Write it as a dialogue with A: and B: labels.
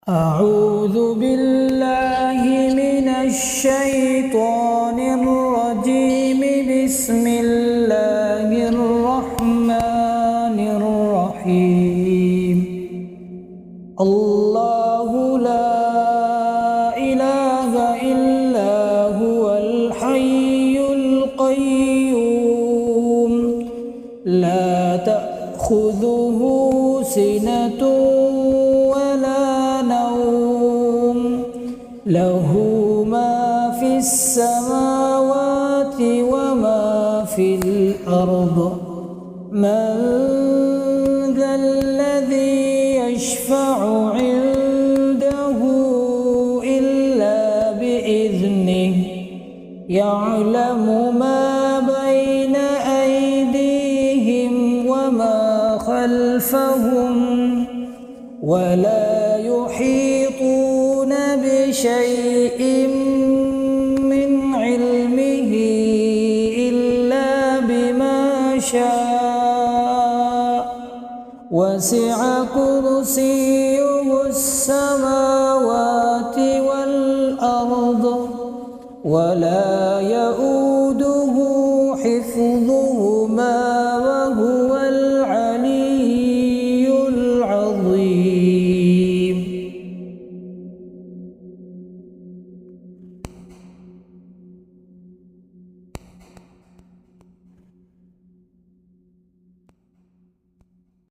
A: أعوذ بالله من الشيطان الرجيم. بسم الله الرحمن الرحيم. الله لا إله إلا هو الحي القيوم لا تأخذه سنة له ما في السماوات وما في الأرض. من ذا الذي يشفع عنده إلا بإذنه يعلم ما بين أيديهم وما خلفهم ولا يحيطون بشيء من علمه إلا بما شاء. وسع كرسيه السماوات والأرض ولا يؤوده حفظهما